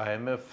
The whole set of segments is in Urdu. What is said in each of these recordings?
IMF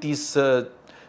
30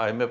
IMF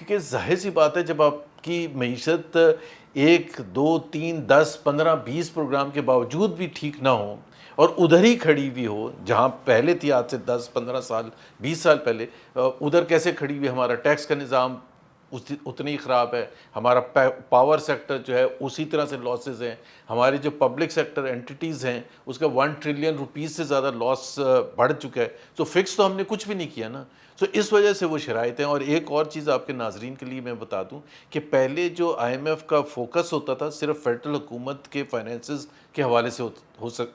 کیونکہ ظاہر سی بات ہے جب آپ کی معیشت 1 2 3 10 15 20 پروگرام کے باوجود بھی ٹھیک نہ ہو اور ادھر ہی کھڑی ہوئی ہو جہاں پہلے تھی آج سے 10 15 سال 20 سال پہلے، ادھر کیسے کھڑی ہوئی؟ ہمارا ٹیکس کا نظام اتنی خراب ہے، ہمارا پاور سیکٹر جو ہے اسی طرح سے لاسز ہیں، ہماری جو پبلک سیکٹر انٹیٹیز ہیں اس کا 1 ٹریلین روپیز سے زیادہ لاس بڑھ چکا ہے، تو فکس تو ہم نے کچھ بھی نہیں کیا نا. سو اس وجہ سے وہ شرائط ہیں. اور ایک اور چیز آپ کے ناظرین کے لیے میں بتا دوں کہ پہلے جو آئی ایم ایف کا فوکس ہوتا تھا صرف فیڈرل حکومت کے فائنینسز کے حوالے سے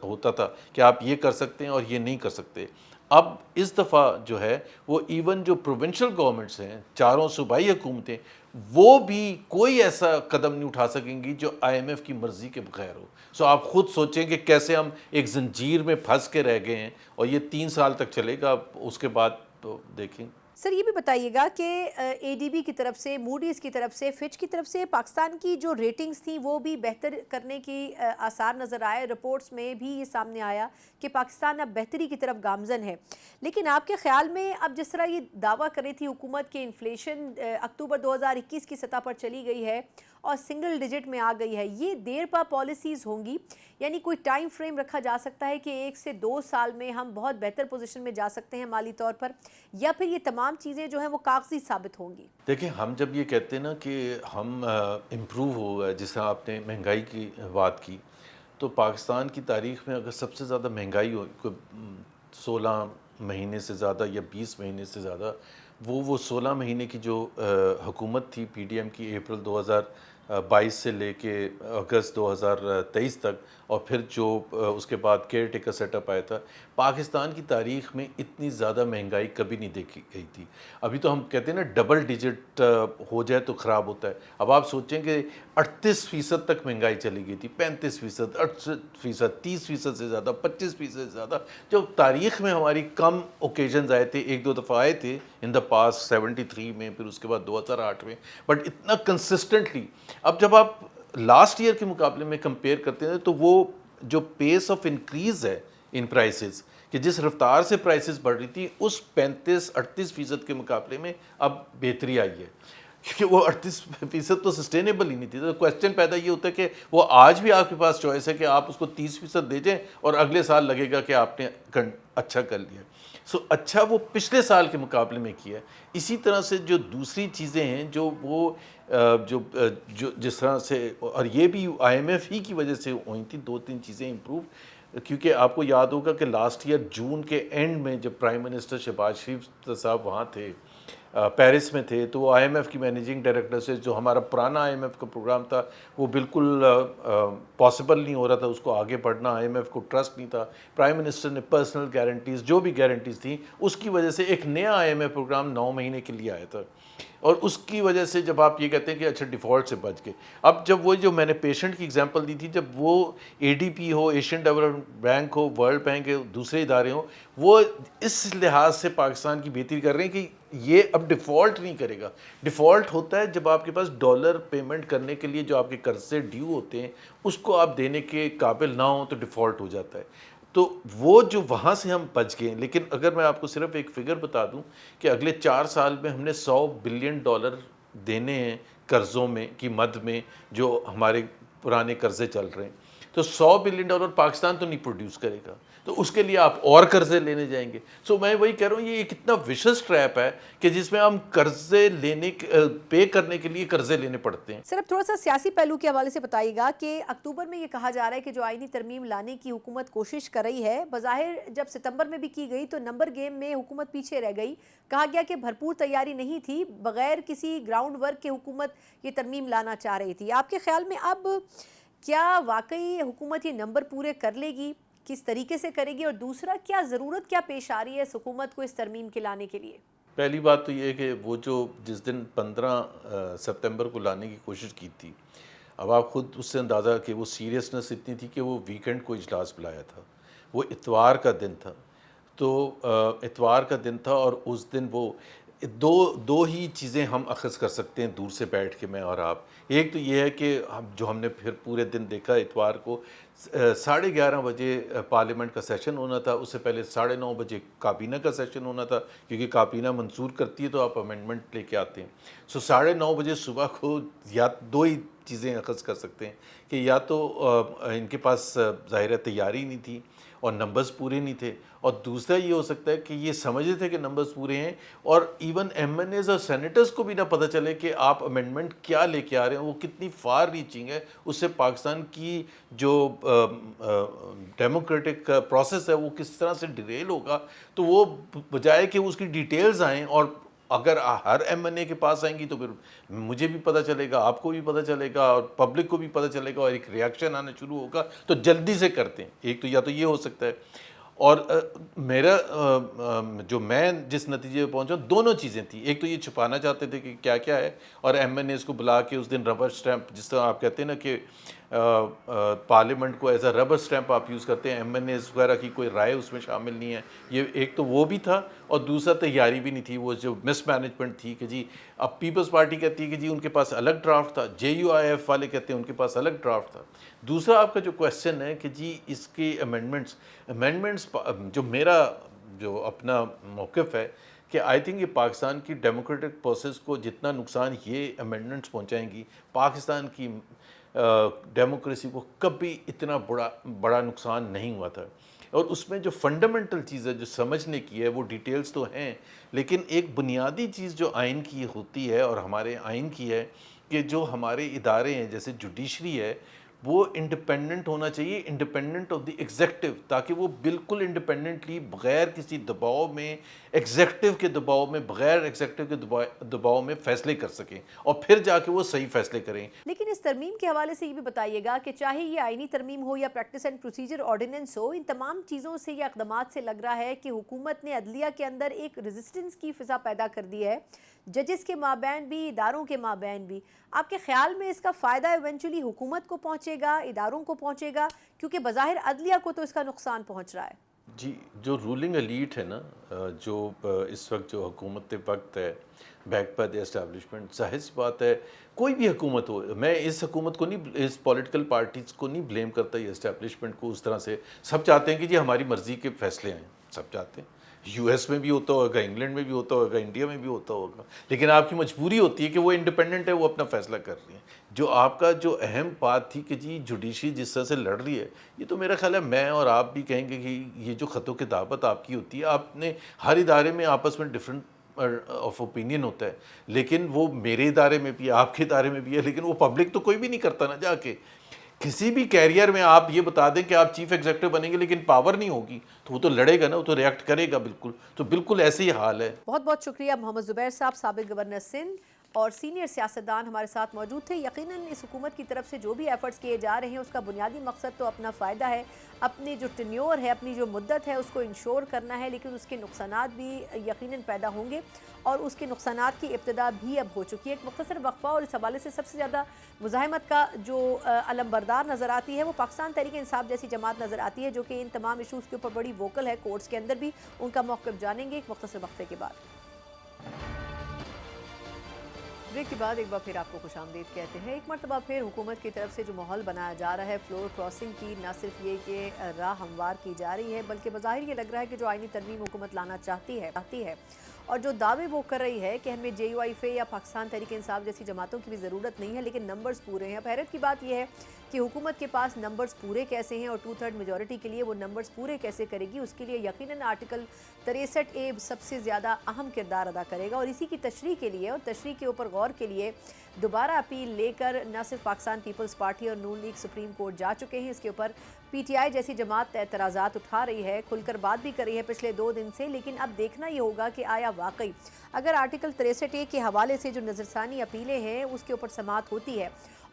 ہوتا تھا کہ آپ یہ کر سکتے ہیں اور یہ نہیں کر سکتے. اب اس دفعہ جو ہے وہ ایون جو پروونشل گورنمنٹس ہیں، چاروں صوبائی حکومتیں، وہ بھی کوئی ایسا قدم نہیں اٹھا سکیں گی جو آئی ایم ایف کی مرضی کے بغیر ہو. سو آپ خود سوچیں کہ کیسے ہم ایک زنجیر میں پھنس کے رہ گئے ہیں، اور یہ 3 سال تک چلے گا. اس کے بعد تو دیکھیں. سر یہ بھی بتائیے گا کہ اے ڈی بی کی طرف سے، موڈیز کی طرف سے، فچ کی طرف سے پاکستان کی جو ریٹنگز تھیں وہ بھی بہتر کرنے کی آثار نظر آئے. رپورٹس میں بھی یہ سامنے آیا کہ پاکستان اب بہتری کی طرف گامزن ہے. لیکن آپ کے خیال میں اب جس طرح یہ دعویٰ کری تھی حکومت کہ انفلیشن اکتوبر 2021 کی سطح پر چلی گئی ہے اور سنگل ڈیجٹ میں آ گئی ہے، یہ دیر پا پالیسیز ہوں گی؟ یعنی کوئی ٹائم فریم رکھا جا سکتا ہے کہ 1 سے 2 سال میں ہم بہت بہتر پوزیشن میں جا سکتے ہیں مالی طور پر، یا پھر یہ تمام چیزیں جو ہیں وہ کاغذی ثابت ہوں گی؟ دیکھیں، ہم جب یہ کہتے ہیں نا کہ ہم امپروو ہو گئے، جس طرح آپ نے مہنگائی کی بات کی، تو پاکستان کی تاریخ میں اگر سب سے زیادہ مہنگائی ہو، کوئی 16 مہینے سے زیادہ یا 20 مہینے سے زیادہ، وہ 16 مہینے کی جو حکومت تھی پی ڈی ایم کی، اپریل 2022 سے لے کے اگست 2023 تک، اور پھر جو اس کے بعد کیئر ٹیکر سیٹ اپ آیا تھا، پاکستان کی تاریخ میں اتنی زیادہ مہنگائی کبھی نہیں دیکھی گئی تھی. ابھی تو ہم کہتے ہیں نا ڈبل ڈیجٹ ہو جائے تو خراب ہوتا ہے. اب آپ سوچیں کہ 38% تک مہنگائی چلی گئی تھی، 35%، 68%، 30% سے زیادہ، 25% سے زیادہ، جو تاریخ میں ہماری کم اوکیزنز آئے تھے. 1 2 دفعہ آئے تھے ان دا پاس 73 میں، پھر اس کے بعد 2008 میں، بٹ اتنا کنسسٹنٹلی. اب جب آپ لاسٹ ایئر کے مقابلے میں کمپیئر کرتے ہیں تو وہ جو پیس آف انکریز ہے ان پرائسز، کہ جس رفتار سے پرائسز بڑھ رہی تھی، اس 35-38% کے مقابلے میں اب بہتری آئی ہے. کیونکہ وہ 38% تو سسٹینیبل ہی نہیں تھی. تو کویسچن پیدا یہ ہوتا ہے کہ وہ آج بھی آپ کے پاس چوائس ہے کہ آپ اس کو 30% دے جائیں اور اگلے سال لگے گا کہ آپ نے اچھا کر لیا. سو اچھا وہ پچھلے سال کے مقابلے میں کیا ہے. اسی طرح سے جو دوسری چیزیں ہیں جو وہ جو جس طرح سے، اور یہ بھی آئی ایم ایف ہی کی وجہ سے ہوئی تھی، 2-3 چیزیں امپروو. کیونکہ آپ کو یاد ہوگا کہ لاسٹ ایئر جون کے اینڈ میں جب پرائم منسٹر شہباز شریف صاحب وہاں تھے، پیرس میں تھے، تو وہ آئی ایم ایف کی مینیجنگ ڈائریکٹر سے، جو ہمارا پرانا آئی ایم ایف کا پروگرام تھا وہ بالکل پاسبل نہیں ہو رہا تھا اس کو آگے بڑھنا، آئی ایم ایف کو ٹرسٹ نہیں تھا. پرائم منسٹر نے پرسنل گارنٹیز، جو بھی گارنٹیز تھیں، اس کی وجہ سے ایک نیا آئی ایم ایف پروگرام 9 مہینے کے لیے آیا تھا. اور اس کی وجہ سے جب آپ یہ کہتے ہیں کہ اچھا ڈیفالٹ سے بچ گئے. اب جب وہ جو میں نے پیشنٹ کی ایگزامپل دی تھی، جب وہ اے ڈی پی ہو، ایشین ڈیولپمنٹ بینک ہو، ورلڈ بینک ہو، دوسرے ادارے ہوں، وہ اس لحاظ سے پاکستان کی بہتری کر رہے ہیں کہ یہ اب ڈیفالٹ نہیں کرے گا. ڈیفالٹ ہوتا ہے جب آپ کے پاس ڈالر پیمنٹ کرنے کے لیے جو آپ کے قرضے ڈیو ہوتے ہیں اس کو آپ دینے کے قابل نہ ہوں تو ڈیفالٹ ہو جاتا ہے. تو وہ جو وہاں سے ہم بچ گئے. لیکن اگر میں آپ کو صرف ایک فگر بتا دوں کہ اگلے 4 سال میں ہم نے $100 بلین دینے ہیں قرضوں میں کی مد میں، جو ہمارے پرانے قرضے چل رہے ہیں. تو $100 بلین پاکستان تو نہیں پروڈیوس کرے گا، تو اس کے لیے آپ اور قرضے لینے جائیں گے. سو میں وہی کہہ رہا ہوں، یہ کتنا وشس ٹریپ ہے کہ جس میں ہم قرضے پے کرنے کے لیے قرضے لینے پڑتے ہیں. سر اب تھوڑا سا سیاسی پہلو کے حوالے سے بتائیے گا کہ اکتوبر میں یہ کہا جا رہا ہے کہ جو آئینی ترمیم لانے کی حکومت کوشش کر رہی ہے، بظاہر جب ستمبر میں بھی کی گئی تو نمبر گیم میں حکومت پیچھے رہ گئی. کہا گیا کہ بھرپور تیاری نہیں تھی، بغیر کسی گراؤنڈ ورک کے حکومت یہ ترمیم لانا چاہ رہی تھی. آپ کے خیال میں اب کیا واقعی حکومت یہ نمبر پورے کر لے گی؟ کس طریقے سے کرے گی؟ اور دوسرا، کیا ضرورت کیا پیش آ رہی ہے اس حکومت کو اس ترمیم کے لانے کے لیے؟ پہلی بات تو یہ ہے کہ وہ جو جس دن 15 سپتمبر کو لانے کی کوشش کی تھی، اب آپ خود اس سے اندازہ کہ وہ سیریسنس اتنی تھی کہ وہ ویکنڈ کو اجلاس بلایا تھا. وہ اتوار کا دن تھا. تو اتوار کا دن تھا اور اس دن وہ دو ہی چیزیں ہم اخذ کر سکتے ہیں دور سے بیٹھ کے، میں اور آپ۔ ایک تو یہ ہے کہ ہم نے پھر پورے دن دیکھا اتوار کو 11:30 بجے پارلیمنٹ کا سیشن ہونا تھا، اس سے پہلے 9:30 بجے کابینہ کا سیشن ہونا تھا، کیونکہ کابینہ منظور کرتی ہے تو آپ امینڈمنٹ لے کے آتے ہیں۔ 9:30 بجے صبح کو یا دو ہی چیزیں اخذ کر سکتے ہیں کہ یا تو ان کے پاس ظاہر تیاری نہیں تھی اور نمبرز پورے نہیں تھے، اور دوسرا یہ ہو سکتا ہے کہ یہ سمجھتے تھے کہ نمبرز پورے ہیں، اور ایون ایم این ایز اور سینیٹرز کو بھی نہ پتہ چلے کہ آپ امینڈمنٹ کیا لے کے آ رہے ہیں، وہ کتنی فار ریچنگ ہے، اس سے پاکستان کی جو ڈیموکریٹک پروسیس ہے وہ کس طرح سے ڈیریل ہوگا۔ تو وہ بجائے کہ اس کی ڈیٹیلز آئیں، اور اگر ہر ایم این اے کے پاس آئیں گی تو پھر مجھے بھی پتہ چلے گا، آپ کو بھی پتہ چلے گا، اور پبلک کو بھی پتہ چلے گا، اور ایک ریاکشن آنا شروع ہوگا، تو جلدی سے کرتے ہیں۔ ایک تو یا تو یہ ہو سکتا ہے، اور میرا جو میں جس نتیجے پہ پہنچا دونوں چیزیں تھیں۔ ایک تو یہ چھپانا چاہتے تھے کہ کیا کیا ہے، اور ایم این ایز کو بلا کے اس دن ربر سٹیمپ، جس طرح آپ کہتے ہیں نا کہ پارلیمنٹ کو ایز اے ربر سٹیمپ آپ یوز کرتے ہیں، ایم این ایز وغیرہ کی کوئی رائے اس میں شامل نہیں ہے، یہ ایک تو وہ بھی تھا، اور دوسرا تیاری بھی نہیں تھی، وہ جو مس مینجمنٹ تھی کہ جی اب پیپلز پارٹی کہتی ہے کہ جی ان کے پاس الگ ڈرافٹ تھا، جے یو آئی ایف والے کہتے ہیں ان کے پاس الگ ڈرافٹ تھا۔ دوسرا آپ کا جو کویسچن ہے کہ جی اس کے امینڈمنٹس جو میرا جو اپنا موقف ہے کہ آئی تھنک یہ پاکستان کی ڈیموکریٹک پروسیس کو جتنا نقصان یہ امینڈمنٹس پہنچائیں گی، پاکستان کی ڈیموکریسی کو کبھی اتنا بڑا نقصان نہیں ہوا تھا۔ اور اس میں جو فنڈامنٹل چیز ہے جو سمجھنے کی ہے، وہ ڈیٹیلز تو ہیں، لیکن ایک بنیادی چیز جو آئین کی ہوتی ہے اور ہمارے آئین کی ہے کہ جو ہمارے ادارے ہیں جیسے جوڈیشری ہے، وہ انڈیپینڈنٹ ہونا چاہیے، انڈیپینڈنٹ آف دی ایگزیکٹو، تاکہ وہ بالکل انڈیپینڈنٹلی بغیر کسی دباؤ میں، ایگزیکٹو کے دباؤ میں، بغیر ایگزیکٹو کے دباؤ میں فیصلے کر سکیں، اور پھر جا کے وہ صحیح فیصلے کریں۔ لیکن اس ترمیم کے حوالے سے یہ بھی بتائیے گا کہ چاہے یہ آئینی ترمیم ہو یا پریکٹس اینڈ پروسیجر آرڈیننس ہو، ان تمام چیزوں سے یا اقدامات سے لگ رہا ہے کہ حکومت نے عدلیہ کے اندر ایک ریزسٹنس کی فضا پیدا کر دی ہے، ججز کے مابین بھی، اداروں کے مابین بھی۔ آپ کے خیال میں اس کا فائدہ ایونچولی حکومت کو پہنچے گا، اداروں کو پہنچے گا؟ کیونکہ بظاہر عدلیہ کو تو اس کا نقصان پہنچ رہا ہے۔ جی، جو رولنگ ایلیٹ ہے نا، جو اس وقت جو حکومت وقت ہے، بیک بائی دی اسٹیبلشمنٹ، ظاہر سی بات ہے کوئی بھی حکومت ہو، میں اس حکومت کو نہیں، اس پولیٹیکل پارٹیز کو نہیں بلیم کرتا، یہ اسٹیبلشمنٹ کو اس طرح سے، سب چاہتے ہیں کہ جی ہماری مرضی کے فیصلے آئیں، سب چاہتے ہیں، یو ایس میں بھی ہوتا ہوگا، انگلینڈ میں بھی ہوتا ہوگا، انڈیا میں بھی ہوتا ہوگا، لیکن آپ کی مجبوری ہوتی ہے کہ وہ انڈیپینڈنٹ ہے، وہ اپنا فیصلہ کر رہی ہیں۔ جو آپ کا جو اہم بات تھی کہ جی جوڈیشری جس طرح سے لڑ رہی ہے، یہ تو میرا خیال ہے میں اور آپ بھی کہیں گے کہ یہ جو خط و کتابت آپ کی ہوتی ہے، آپ نے ہر ادارے میں آپس میں ڈفرینٹ آف اوپینین ہوتا ہے، لیکن وہ میرے ادارے میں بھی ہے، آپ کے ادارے میں بھی ہے، لیکن وہ پبلک تو کوئی بھی نہیں کرتا نا۔ جا کے کسی بھی کیریئر میں آپ یہ بتا دیں کہ آپ چیف ایگزیکٹو بنیں گے لیکن پاور نہیں ہوگی، تو وہ تو لڑے گا نا، وہ تو ریئیکٹ کرے گا، بالکل، تو بالکل ایسے ہی حال ہے۔ بہت بہت شکریہ محمد زبیر صاحب، سابق گورنر سندھ اور سینئر سیاستدان ہمارے ساتھ موجود تھے۔ یقیناً اس حکومت کی طرف سے جو بھی ایفرٹس کیے جا رہے ہیں اس کا بنیادی مقصد تو اپنا فائدہ ہے، اپنی جو ٹینیور ہے، اپنی جو مدت ہے اس کو انشور کرنا ہے، لیکن اس کے نقصانات بھی یقیناً پیدا ہوں گے، اور اس کے نقصانات کی ابتدا بھی اب ہو چکی ہے۔ ایک مختصر وقفہ، اور اس حوالے سے سب سے زیادہ مزاحمت کا جو علم بردار نظر آتی ہے وہ پاکستان تحریک انصاف جیسی جماعت نظر آتی ہے، جو کہ ان تمام ایشوز کے اوپر بڑی ووکل ہے، کورٹس کے اندر بھی ان کا موقف جانیں گے ایک مختصر وقفے کے بعد۔ بریک کے بعد ایک بار پھر آپ کو خوش آمدید کہتے ہیں۔ ایک مرتبہ پھر حکومت کی طرف سے جو ماحول بنایا جا رہا ہے فلور کراسنگ کی، نہ صرف یہ کہ راہ ہموار کی جا رہی ہے، بلکہ بظاہر یہ لگ رہا ہے کہ جو آئینی ترمیم حکومت لانا چاہتی ہے اور جو دعوے وہ کر رہی ہے کہ ہمیں جے یو آئی ایف اے یا پاکستان تحریک انصاف جیسی جماعتوں کی بھی ضرورت نہیں ہے، لیکن نمبرز پورے ہیں۔ اب حیرت کی بات یہ ہے کہ حکومت کے پاس نمبرز پورے کیسے ہیں، اور 2/3 میجورٹی کے لیے وہ نمبرز پورے کیسے کرے گی؟ اس کے لیے یقیناً آرٹیکل 63A سب سے زیادہ اہم کردار ادا کرے گا، اور اسی کی تشریح کے لیے اور تشریح کے اوپر غور کے لیے دوبارہ اپیل لے کر نہ صرف پاکستان پیپلز پارٹی اور نون لیگ سپریم کورٹ جا چکے ہیں، اس کے اوپر پی ٹی آئی جیسی جماعت اعتراضات اٹھا رہی ہے، کھل کر بات بھی کر رہی ہے پچھلے 2 دن سے، لیکن اب دیکھنا یہ ہوگا کہ آیا واقعی اگر آرٹیکل 63A کے حوالے سے جو نظرثانی اپیلیں ہیں اس کے اوپر سماعت ہوتی ہے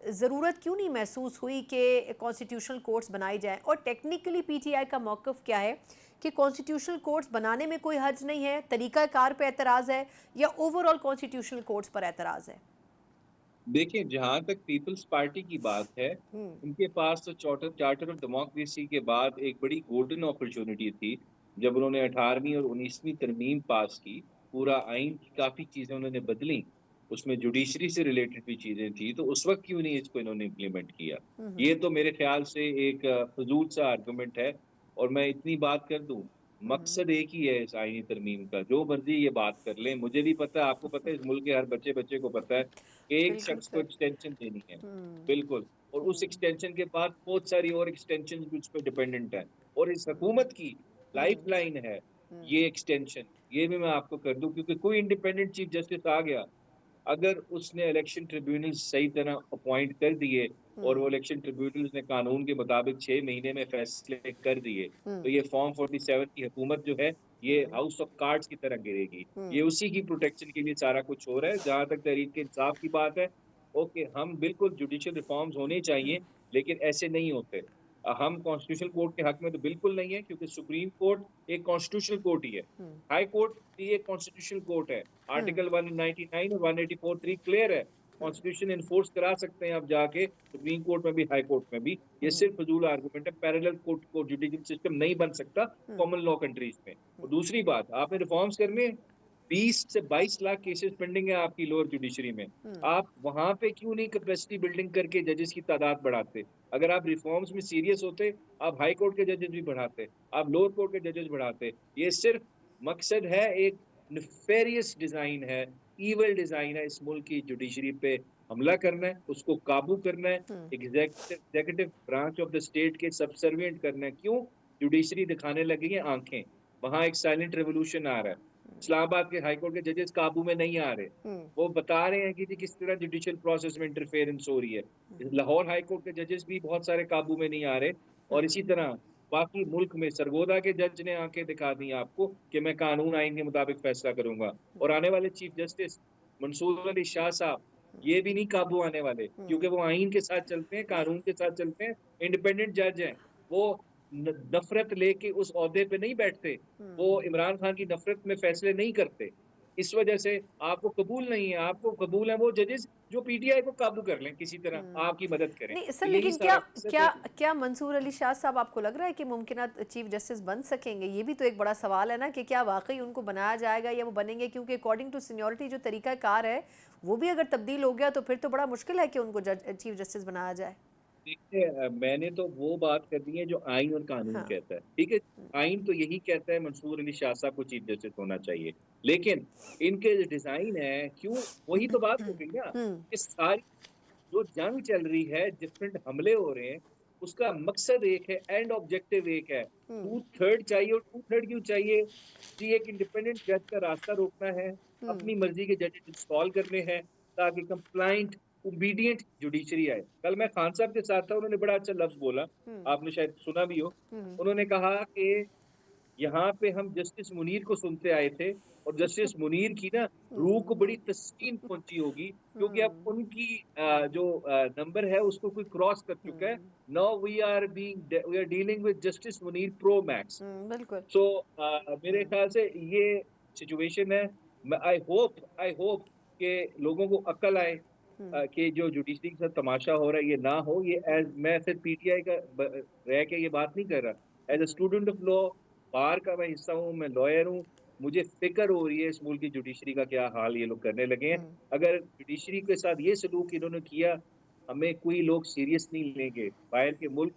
ضرورت کیوں نہیں محسوس ہوئی کہ کانسٹیٹیوشنل کورٹس بنائی جائیں؟ اور ٹیکنیکلی پی ٹی آئی کا موقف کیا ہے کہ کانسٹیٹیوشنل کورٹس بنانے میں کوئی حرج نہیں ہے، طریقہ کار پہ اعتراض ہے، یا اوور آل کانسٹیٹیوشنل کورٹس پر اعتراض ہے؟ دیکھیں، جہاں تک پیپلز پارٹی کی بات ہے، ان کے پاس تو چارٹر آف ڈیموکریسی کے بعد ایک بڑی گولڈن اپرچونٹی تھی جب انہوں نے 18ویں اور 19ویں ترمیم پاس کی. پورا آئین کی کافی چیزیں انہوں نے بدلی، اس میں جوڈیشری سے ریلیٹڈ بھی چیزیں تھیں، تو اس وقت کیوں نہیں اس کو انہوں نے امپلیمنٹ کیا؟ یہ تو میرے خیال سے ایک فضول سا آرگومنٹ ہے. اور میں اتنی بات کر دوں، مقصد ایک ہی ہے اس آئینی ترمیم کا. جو مرضی یہ بات کر لیں، مجھے بھی پتا ہے، آپ کو پتا ہے، اس ملک کے ہر بچے کو پتا ہے کہ ایک بالکل شخص کو سر. ایکسٹینشن دینی ہے. بالکل. اور اس ایکسٹینشن کے بعد بہت ساری اور ایکسٹینشن بھی اس پہ ڈیپینڈنٹ ہیں، اور اس حکومت کی لائف لائن ہے یہ ایکسٹینشن. یہ بھی میں آپ کو کر دوں، کیونکہ کوئی انڈیپینڈنٹ چیف جسٹس آ گیا، اگر اس نے الیکشن ٹریبیونل صحیح طرح اپوائنٹ کر دیے اور وہ الیکشن ٹریبیونلز نے قانون کے مطابق 6 مہینے میں فیصلے کر دیے، تو یہ فارم 47 کی حکومت جو ہے یہ ہاؤس آف کارڈز کی طرح گرے گی. یہ اسی کی پروٹیکشن کے لیے سارا کچھ ہو رہا ہے. جہاں تک تحریک انصاف کی بات ہے، اوکے، ہم بالکل جوڈیشل ریفارمز ہونے چاہیے، لیکن ایسے نہیں ہوتے. ہم کانسٹیٹیوشنل کورٹ کے حق میں تو بالکل نہیں ہے، کیونکہ سپریم کورٹ ایک کانسٹیٹیوشنل کورٹ ہی ہے. ہائی کورٹ بھی ایک کانسٹیٹیوشنل کورٹ ہے. آرٹیکل 199 اور 184(3) کلیئر ہے. کانسٹیٹیوشن انفورس کرا سکتے ہیں آپ جا کے سپریم کورٹ میں بھی، ہائی کورٹ میں بھی. یہ صرف فضول آرگومنٹ ہے. پیرالل کورٹ کو جوڈیشل سسٹم نہیں بن سکتا کامن لا کنٹریز میں. اور دوسری بات، آپ نے ریفارمز کرنے، 20 سے 22 لاکھ کیسز پینڈنگ ہیں آپ کی لوور جوڈیشری میں. آپ وہاں پہ کیوں نہیں کیپیسٹی بلڈنگ کر کے ججز کی تعداد بڑھاتے؟ اگر آپ ریفارمز میں سیریس ہوتے، آپ ہائی کورٹ کے ججز بھی بڑھاتے، آپ لوور کورٹ کے ججز بڑھاتے. یہ صرف مقصد ہے، ایک نیفیریس ڈیزائن ہے، ایول ڈیزائن ہے، اس ملک کی جوڈیشری پہ حملہ کرنا ہے، اس کو قابو کرنا ہے، executive branch of the state کے سبسروینٹ کرنا ہے. کیوں؟ جوڈیشری دکھانے لگی ہیں آنکھیں. وہاں ایک سائلنٹ ریولوشن آ رہا ہے. اسلام آباد کے ہائی کورٹ کے ججز قابو میں نہیں آ رہے. وہ بتا رہے ہیں کہ کس طرح جوڈیشل پروسیس میں انٹرفیئرنس ہو رہی ہے. لاہور ہائی کورٹ کے ججز بھی بہت سارے قابو میں نہیں آ رہے. اور اسی طرح باقی ملک میں سرگودا کے جج نے آنکھیں دکھا دی آپ کو کہ میں قانون آئین کے مطابق فیصلہ کروں گا. اور آنے والے چیف جسٹس منصور علی شاہ صاحب، یہ بھی نہیں قابو آنے والے، کیونکہ وہ آئین کے ساتھ چلتے ہیں، قانون کے ساتھ چلتے ہیں، انڈیپینڈنٹ جج ہیں. وہ نفرت لے کے اس عہدے پہ نہیں بیٹھتے، وہ عمران خان کی نفرت میں فیصلے نہیں کرتے. اس وجہ سے آپ کو قبول نہیں ہے. آپ کو قبول ہیں وہ ججز جو پی ٹی آئی کو قابو کر لیں، کسی طرح آپ کی مدد کریں. نہیں تو سر، یہی لیکن سارا مقصد ہے. کیا منصور علی شاہ صاحب آپ کو لگ رہا ہے کہ ممکنہ چیف جسٹس بن سکیں گے؟ یہ بھی تو ایک بڑا سوال ہے نا، کہ کیا واقعی ان کو بنایا جائے گا یا وہ بنیں گے؟ کیونکہ اکارڈنگ ٹو سینیورٹی جو طریقہ کار ہے وہ بھی اگر تبدیل ہو گیا تو پھر تو بڑا مشکل ہے کہ ان کو چیف جسٹس بنایا جائے. دیکھیے، میں نے تو وہ بات کرنی ہے جو آئین اور قانون ہاں. کہتا ہے. ٹھیک ہے، آئین تو یہی کہتا ہے منصور علی شاہ صاحب کو چیف جسٹس ہونا چاہیے، لیکن ان کے جو ڈیزائن ہے، کیوں، وہی تو بات ہو گئی نا کہ ساری جو جنگ چل رہی ہے، ڈفرینٹ حملے ہو رہے ہیں، اس کا مقصد ایک ہے، اینڈ آبجیکٹو ایک ہے. 2/3 چاہیے. اور 2/3 کیوں چاہیے؟ جی، ایک انڈیپینڈنٹ جج کا راستہ روکنا ہے، اپنی مرضی کے ججز انسٹال کرنے ہیں، تاکہ کمپلائنٹ اوبیڈینٹ جوڈیشری آئے. کل میں خان صاحب کے ساتھ تھا، انہوں نے بڑا اچھا لفظ بولا، آپ نے شاید سنا بھی ہو. انہوں نے کہا کہ یہاں پہ ہم جسٹس منیر کو سنتے آئے تھے، اور جسٹس منیر کی نا روح کو بڑی تسکین پہنچی ہوگی، کیونکہ اب ان کی جو نمبر ہے اس کو کوئی کراس کر چکا ہے. Now we are dealing with justice Munir pro max. بالکل. سو میرے خیال سے یہ سچویشن ہے. آئی ہوپ کہ لوگوں کو عقل آئے کہ جو جوڈیشری کے ساتھ تماشا ہو رہا ہے یہ نہ ہو. یہ میں صرف پی ٹی آئی کا رہ کے یہ بات نہیں کر رہا. As a student of law, bar کا میں حصہ ہوں، میں لائر ہوں، مجھے فکر ہو رہی ہے اس ملک کی جوڈیشری کا کیا حال یہ لوگ کرنے لگے ہیں. اگر جوڈیشری کے ساتھ یہ سلوک انہوں نے کیا، ہمیں کوئی لوگ سیریس نہیں لیں گے. باہر کے ملک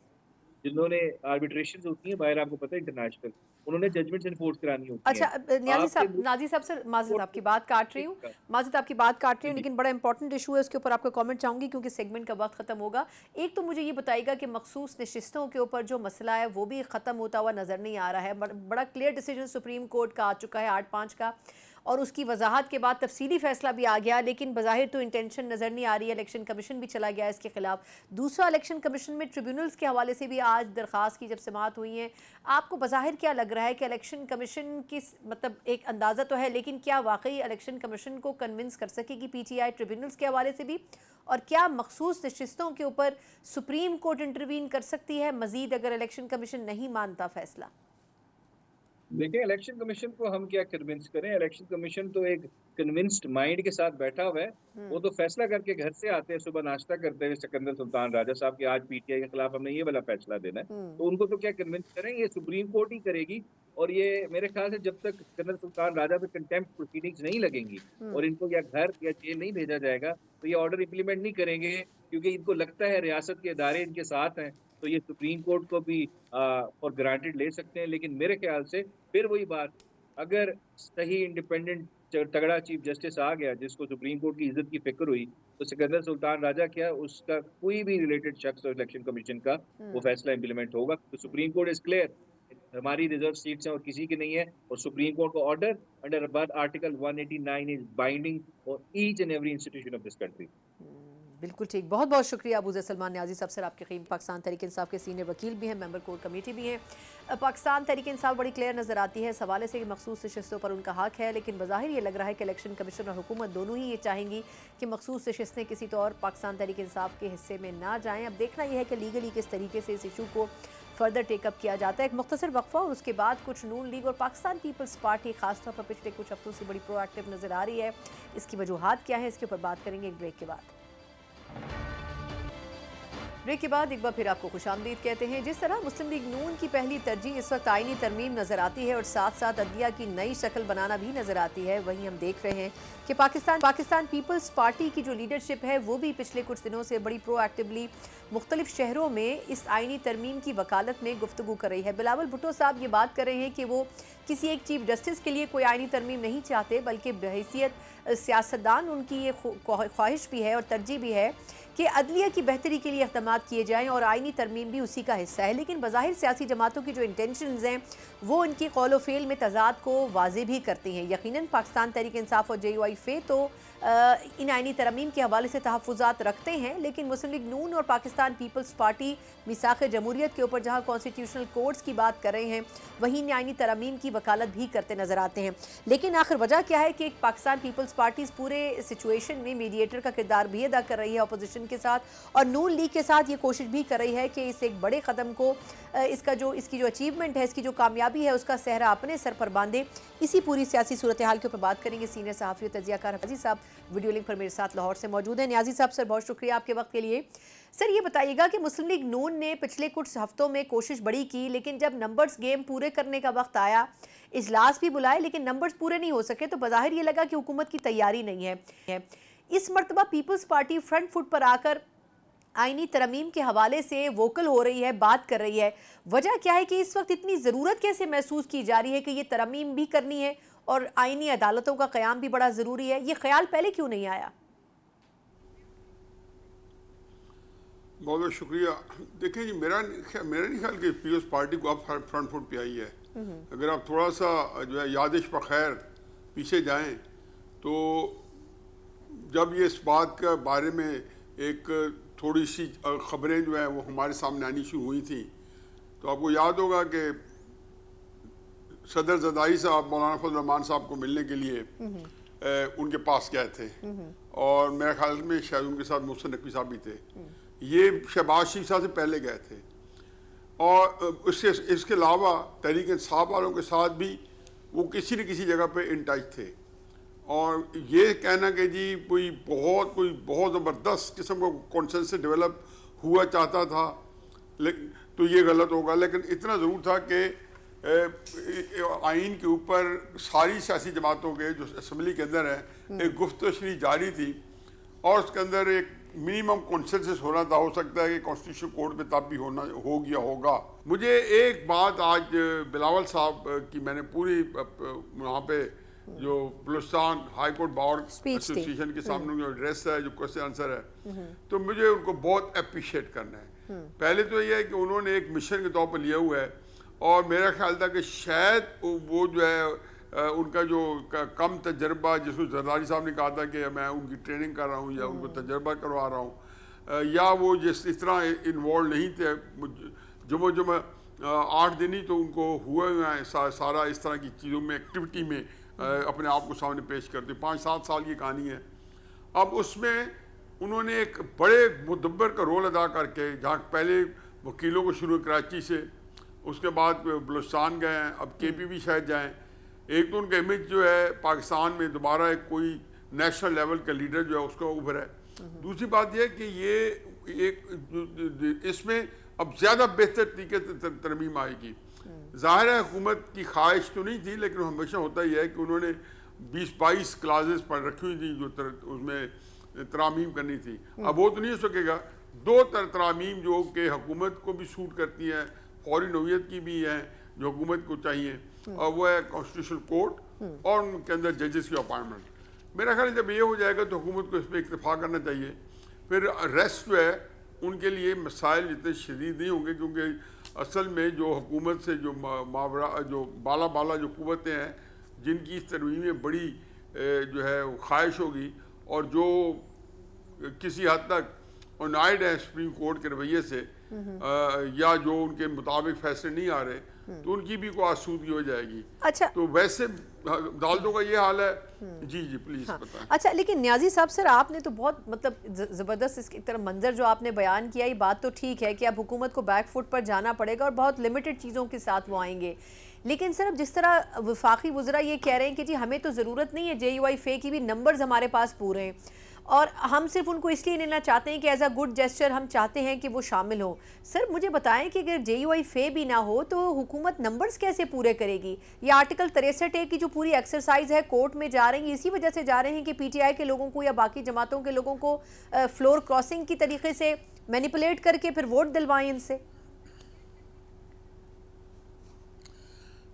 جنہوں نے آربیٹریشن ہوتی ہیں باہر، آپ کو پتہ ہے انٹرنیشنل، انہوں نے ججمنٹس انفورس کرانی ہوتی ہیں. اچھا نیازی آپ کے صاحب سر، معذرت آپ کی بات کاٹ رہی ہوں، لیکن بڑا امپورٹنٹ ایشو ہے، اس کے اوپر آپ کا کامنٹ چاہوں گی کیونکہ سیگمنٹ کا وقت ختم ہوگا. ایک تو مجھے یہ بتائیے گا کہ مخصوص نشستوں کے اوپر جو مسئلہ ہے وہ بھی ختم ہوتا ہوا نظر نہیں آ رہا ہے. بڑا کلیئر ڈیسیجن سپریم کورٹ کا آ چکا ہے 8-5 کا، اور اس کی وضاحت کے بعد تفصیلی فیصلہ بھی آ گیا، لیکن بظاہر تو انٹینشن نظر نہیں آ رہی ہے، الیکشن کمیشن بھی چلا گیا اس کے خلاف۔ دوسرا، الیکشن کمیشن میں ٹریبیونلز کے حوالے سے بھی آج درخواست کی جب سماعت ہوئی ہیں، آپ کو بظاہر کیا لگ رہا ہے کہ الیکشن کمیشن کی مطلب ایک اندازہ تو ہے، لیکن کیا واقعی الیکشن کمیشن کو کنونس کر سکے گی پی ٹی آئی ٹریبیونلز کے حوالے سے بھی؟ اور کیا مخصوص نشستوں کے اوپر سپریم کورٹ انٹروین کر سکتی ہے مزید اگر الیکشن کمیشن نہیں مانتا فیصلہ؟ دیکھیں الیکشن کمیشن کو ہم کیا کنونس کریں، الیکشن کمیشن تو ایک کنونسڈ مائنڈ کے ساتھ بیٹھا ہوا ہے، وہ تو فیصلہ کر کے گھر سے آتے ہیں صبح ناشتہ کرتے ہوئے سکندر سلطان راجہ صاحب کہ آج پی ٹی آئی کے خلاف ہم نے یہ والا فیصلہ دینا ہے، تو ان کو تو کیا کنونس کریں، یہ سپریم کورٹ ہی کرے گی۔ اور یہ میرے خیال سے جب تک سکندر سلطان راجہ پہ کنٹیمپٹ پروسیڈنگز نہیں لگیں گی اور ان کو یا گھر یا جیل نہیں بھیجا جائے گا تو یہ آرڈر امپلیمنٹ نہیں کریں گے، کیونکہ ان کو لگتا ہے ریاست کے ادارے ان کے ساتھ ہیں، تو یہ سپریم کورٹ کو بھی فار گرانٹیڈ لے سکتے ہیں۔ لیکن میرے خیال سے پھر وہی بات، اگر صحیح انڈیپینڈنٹ تگڑا چیف جسٹس آ گیا جس کو سپریم کورٹ کی عزت کی فکر ہوئی، تو سکندر سلطان راجہ کیا اس کا کوئی بھی ریلیٹڈ شخص اور الیکشن کمیشن کا وہ فیصلہ امپلیمنٹ ہوگا، تو سپریم کورٹ از کلیئر ہماری ریزرو سیٹس ہیں اور کسی کی نہیں ہے، اور سپریم کورٹ کا order under about article 189 is binding for each and every institution of this country. بالکل ٹھیک، بہت بہت شکریہ ابو زید سلمان نیازی صاحب سر، آپ کے قیم پاکستان تحریک انصاف کے سینئر وکیل بھی ہیں، ممبر کور کمیٹی بھی ہیں۔ پاکستان تحریک انصاف بڑی کلیئر نظر آتی ہے اس حوالے سے کہ مخصوص نشستوں پر ان کا حق ہے، لیکن بظاہر یہ لگ رہا ہے کہ الیکشن کمیشن اور حکومت دونوں ہی یہ چاہیں گی کہ مخصوص نشستیں کسی طور پاکستان تحریک انصاف کے حصے میں نہ جائیں۔ اب دیکھنا یہ ہے کہ لیگلی کس طریقے سے اس ایشو کو فردر ٹیک اپ کیا جاتا ہے۔ ایک مختصر وقفہ اور اس کے بعد کچھ نون لیگ اور پاکستان پیپلز پارٹی خاص طور پر پچھلے کچھ ہفتوں سے بڑی پرو ایکٹیو نظر آ رہی ہے، اس کی وجوہات کیا ہیں اس کے اوپر بات کریں گے ایک بریک کے بعد۔ بریک کے بعد ایک بار پھر آپ کو خوش آمدید کہتے ہیں۔ جس طرح مسلم لیگ نون کی پہلی ترجیح اس وقت آئینی ترمیم نظر آتی ہے اور ساتھ ساتھ عدلیہ کی نئی شکل بنانا بھی نظر آتی ہے، وہیں ہم دیکھ رہے ہیں کہ پاکستان پیپلز پارٹی کی جو لیڈرشپ ہے وہ بھی پچھلے کچھ دنوں سے بڑی پرو ایکٹیولی مختلف شہروں میں اس آئینی ترمیم کی وکالت میں گفتگو کر رہی ہے۔ بلاول بھٹو صاحب یہ بات کر رہے ہیں کہ وہ کسی ایک چیف جسٹس کے لیے کوئی آئینی ترمیم نہیں چاہتے، بلکہ بحیثیت سیاستدان ان کی یہ خواہش بھی ہے اور ترجیح بھی ہے کہ عدلیہ کی بہتری کے لیے اقدامات کیے جائیں اور آئینی ترمیم بھی اسی کا حصہ ہے، لیکن بظاہر سیاسی جماعتوں کی جو انٹینشنز ہیں وہ ان کی قول و فعل میں تضاد کو واضح بھی کرتی ہیں۔ یقیناً پاکستان تحریک انصاف اور جے یو آئی فے تو ان آئینی ترمیم کے حوالے سے تحفظات رکھتے ہیں، لیکن مسلم لیگ نون اور پاکستان پیپلز پارٹی میثاق جمہوریت کے اوپر جہاں کانسٹیٹیوشنل کوڈز کی بات کر رہے ہیں وہیں ان آئینی ترمیم کی وکالت بھی کرتے نظر آتے ہیں۔ لیکن آخر وجہ کیا ہے کہ پاکستان پیپلز پارٹی اس پورے سچویشن میں میڈیٹر کا کردار بھی ادا کر رہی ہے اپوزیشن کے ساتھ، اور نون لیگ کے ساتھ یہ کوشش بھی کر رہی ہے کہ اس ایک بڑے قدم کو اس کی جو اچیومنٹ ہے، اس کی جو کامیابی ہے، اس کا صحرا اپنے سر پر باندھے۔ اسی پوری سیاسی صورتحال کے اوپر بات کریں گے سینئر صحافی و تجزیہ کار نیازی صاحب ویڈیو لنک پر میرے ساتھ لاہور سے موجود ہیں۔ نیازی صاحب سر بہت شکریہ آپ کے وقت کے لیے۔ سر یہ بتائیے گا کہ مسلم لیگ نون نے پچھلے کچھ ہفتوں میں کوشش بڑی کی، لیکن جب نمبرز گیم پورے کرنے کا وقت آیا، اجلاس بھی بلائے لیکن نمبرز پورے نہیں ہو سکے، تو بظاہر یہ لگا کہ حکومت کی تیاری نہیں ہے۔ اس مرتبہ پیپلز پارٹی فرنٹ فٹ پر آ کر آئینی ترمیم کے حوالے سے ووکل ہو رہی ہے، بات کر رہی ہے، وجہ کیا ہے کہ اس وقت اتنی ضرورت کیسے محسوس کی جا رہی ہے کہ یہ ترمیم بھی کرنی ہے اور آئینی عدالتوں کا قیام بھی بڑا ضروری ہے؟ یہ خیال پہلے کیوں نہیں آیا؟ بہت بہت شکریہ۔ دیکھیں جی، میرا نہیں خیال کہ پیپلز پارٹی کو اب فرنٹ فٹ پہ آئی ہے۔ اگر آپ تھوڑا سا جو ہے یادش بخیر پیچھے جائیں تو جب یہ اس بات کے بارے میں ایک تھوڑی سی خبریں جو ہیں وہ ہمارے سامنے آنی شروع ہوئی تھیں، تو آپ کو یاد ہوگا کہ صدر زرداری صاحب مولانا فضل الرحمان صاحب کو ملنے کے لیے ان کے پاس گئے تھے، اور میرے خیال میں شاید ان کے ساتھ محسن نقوی صاحب بھی تھے۔ یہ شہباز شریف صاحب سے پہلے گئے تھے، اور اس کے علاوہ تحریک انصاف والوں کے ساتھ بھی وہ کسی نہ کسی جگہ پہ ان ٹچ تھے، اور یہ کہنا کہ جی کوئی بہت زبردست قسم کا کنسنسس ڈیولپ ہوا چاہتا تھا تو یہ غلط ہوگا۔ لیکن اتنا ضرور تھا کہ آئین کے اوپر ساری سیاسی جماعتوں کے جو اسمبلی کے اندر ہے ایک گفت و شنید جاری تھی، اور اس کے اندر ایک منیمم کنسنسس ہونا تھا۔ ہو سکتا ہے کہ کانسٹیٹیوشن کورٹ میں تب بھی ہو گیا ہوگا۔ مجھے ایک بات آج بلاول صاحب کی میں نے پوری وہاں پہ جو بلوچستان ہائی کورٹ بار ایسوسی ایشن کے سامنے جو ایڈریس ہے، جو کوسچن آنسر ہے، تو مجھے ان کو بہت اپریشیٹ کرنا ہے۔ پہلے تو یہ ہے کہ انہوں نے ایک مشن کے طور پر لیا ہوا ہے، اور میرا خیال تھا کہ شاید وہ جو ہے ان کا جو کم تجربہ، جس کو زرداری صاحب نے کہا تھا کہ میں ان کی ٹریننگ کر رہا ہوں یا ان کو تجربہ کروا رہا ہوں، یا وہ اس طرح انوالو نہیں تھے، جمعہ 8 دن ہی تو ان کو ہوئے ہیں سارا اس طرح کی چیزوں میں، ایکٹیویٹی میں اپنے آپ کو سامنے پیش کرتے. 5-7 سال کی کہانی ہے. اب اس میں انہوں نے ایک بڑے مدبر کا رول ادا کر کے، جہاں پہلے وکیلوں کو شروع کراچی سے، اس کے بعد بلوچستان گئے ہیں، اب کے پی بھی شاید جائیں. ایک تو ان کا امیج جو ہے پاکستان میں دوبارہ ایک کوئی نیشنل لیول کا لیڈر جو ہے اس کا ابھر ہے. دوسری بات یہ کہ یہ ایک اس میں اب زیادہ بہتر طریقے سے ترمیم آئے گی. ظاہر ہے حکومت کی خواہش تو نہیں تھی، لیکن ہمیشہ ہوتا ہی ہے کہ انہوں نے 20-22 کلازز پڑھ رکھی ہوئی تھی جو اس میں ترامیم کرنی تھی. اب وہ تو نہیں ہو سکے گا. 2 ترامیم جو کہ حکومت کو بھی سوٹ کرتی ہیں، فوری نوعیت کی بھی ہیں جو حکومت کو چاہیے، اور وہ ہے کانسٹیٹیوشنل کورٹ اور ان کے اندر ججز کی اپائنٹمنٹ. میرا خیال ہے جب یہ ہو جائے گا تو حکومت کو اس پہ اکتفا کرنا چاہیے. پھر ریسٹ جو ہے ان کے لیے مسائل اتنے شدید نہیں ہوں گے، کیونکہ اصل میں جو حکومت سے جو جو بالا جو قوتیں ہیں جن کی اس ترمیم میں بڑی جو ہے خواہش ہوگی، اور جو کسی حد تک اونائڈ ہے سپریم کورٹ کے رویے سے، یا جو ان کے مطابق فیصلے نہیں آ رہے، تو ان کی بھی کوئی آسودگی ہو جائے گی. اچھا، تو ویسے عدالتوں کا یہ حال ہے. جی پلیز بتائیں. اچھا، لیکن نیازی صاحب سر آپ نے تو بہت مطلب زبردست اس کی طرح منظر جو آپ نے بیان کیا، یہ بات تو ٹھیک ہے کہ اب حکومت کو بیک فٹ پر جانا پڑے گا اور بہت لمیٹڈ چیزوں کے ساتھ وہ آئیں گے. لیکن سر اب جس طرح وفاقی وزراء یہ کہہ رہے ہیں کہ جی ہمیں تو ضرورت نہیں ہے JUI کی بھی نمبرز ہمارے پاس پورے ہیں، اور ہم صرف ان کو اس لیے لینا چاہتے ہیں کہ ایز اے گڈ جیسچر ہم چاہتے ہیں کہ وہ شامل ہوں. سر مجھے بتائیں کہ اگر JUI بھی نہ ہو تو حکومت نمبرز کیسے پورے کرے گی؟ یہ آرٹیکل 63A کی جو پوری ایکسرسائز ہے کورٹ میں جا رہی ہیں، اسی وجہ سے جا رہے ہیں کہ PTI کے لوگوں کو یا باقی جماعتوں کے لوگوں کو فلور کراسنگ کی طریقے سے مینیپولیٹ کر کے پھر ووٹ دلوائیں ان سے.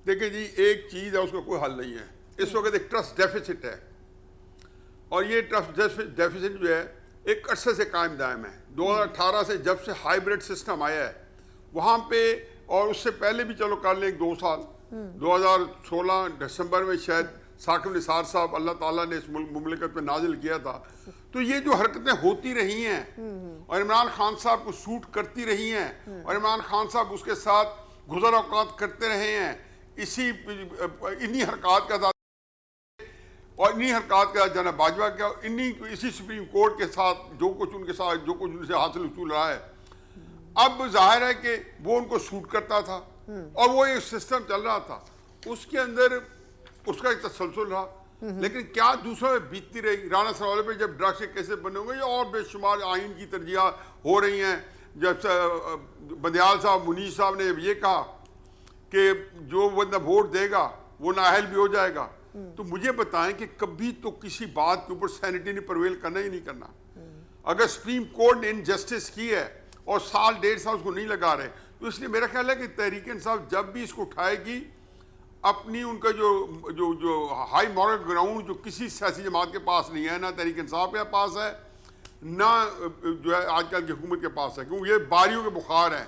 دیکھیں جی، ایک چیز ہے اس کا کوئی حل نہیں ہے. اس وقت ایک ٹرسٹ ڈیفیسٹ ہے، اور یہ ٹرسٹ ڈیفیسٹ جو ہے ایک عرصے سے قائم دائم ہے. 2018 سے جب سے ہائیبریڈ سسٹم آیا ہے وہاں پہ، اور اس سے پہلے بھی چلو کر لیں 2 سال، 2016 دسمبر میں شاید ثاقب نثار صاحب اللہ تعالیٰ نے اس مملکت پہ نازل کیا تھا. تو یہ جو حرکتیں ہوتی رہی ہیں اور عمران خان صاحب کو سوٹ کرتی رہی ہیں، اور عمران خان صاحب اس کے ساتھ گزر اوقات کرتے رہے ہیں، انہی حرکات کا اور انہی حرکات کا جناب باجوہ کیا، اسی سپریم کورٹ کے ساتھ جو کچھ ان سے حاصل حصول رہا ہے. اب ظاہر ہے کہ وہ ان کو سوٹ کرتا تھا، اور وہ ایک سسٹم چل رہا تھا، اس کے اندر اس کا ایک تسلسل رہا. لیکن کیا دوسروں میں بیتتی رہی. رانا سرولے پہ جب ڈرگس کے کیسے بنے ہوں گے، یا اور بے شمار آئین کی ترجیحات ہو رہی ہیں. جب بندیال صاحب، منیش صاحب نے یہ کہا کہ جو بندہ ووٹ دے گا وہ نااہل بھی ہو جائے گا، تو مجھے بتائیں کہ کبھی تو کسی بات کے اوپر سینیٹی نے پرویل کرنا ہی نہیں کرنا. اگر سپریم کورٹ نے انجسٹس کی ہے اور 1.5 سال اس کو نہیں لگا رہے، تو اس لیے میرا خیال ہے کہ تحریک انصاف جب بھی اس کو اٹھائے گی، اپنی ان کا جو ہائی مورل گراؤنڈ جو کسی سیاسی جماعت کے پاس نہیں ہے، نہ تحریک انصاف کے پاس ہے، نہ جو ہے آج کل کی حکومت کے پاس ہے، کیونکہ یہ باریوں کے بخار ہیں.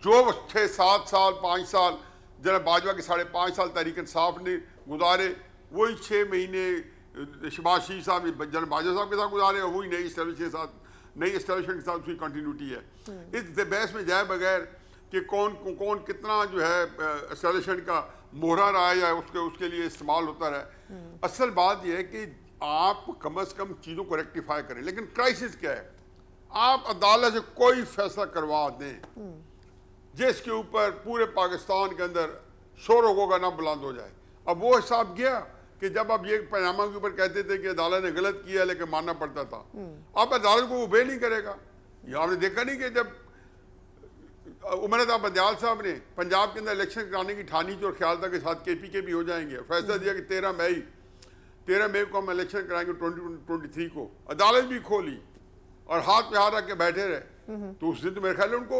جو 6-7 سال 5 سال جناب باجوہ کے 5.5 سال تحریک انصاف نے گزارے، وہی 6 مہینے شہباز شریف صاحب جناب باجوہ صاحب کے ساتھ گزارے، اور وہی نئی اسٹیبلشمنٹ کے ساتھ اس کی کنٹینیوٹی ہے. اس بحث میں جائے بغیر کہ کون کتنا جو ہے اسٹیبلشمنٹ کا مہرہ رہا ہے یا اس کے لیے استعمال ہوتا رہا. اصل بات یہ ہے کہ آپ کم از کم چیزوں کو ریکٹیفائی کریں. لیکن کرائسس کیا ہے؟ آپ عدالت سے کوئی فیصلہ کروا دیں جس کے اوپر پورے پاکستان کے اندر شور و غوغا نہ بلند ہو جائے. اب وہ حساب گیا کہ جب آپ یہ پیغامہ کے اوپر کہتے تھے کہ عدالت نے غلط کیا لیکن ماننا پڑتا تھا، اب عدالت کو اوبے نہیں کرے گا. یہ آپ نے دیکھا نہیں کہ جب عمر رضا بندیال صاحب نے پنجاب کے اندر الیکشن کرانے کی ٹھانی جو خیال تھا کہ ساتھ KPK بھی ہو جائیں گے، فیصلہ دیا کہ 13 مئی کو ہم الیکشن کرائیں گے 2023 کو. عدالت بھی کھولی اور ہاتھ پہ ہاتھ رکھ کے بیٹھے رہے. تو اس دن تو میرے خیال ہے ان کو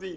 3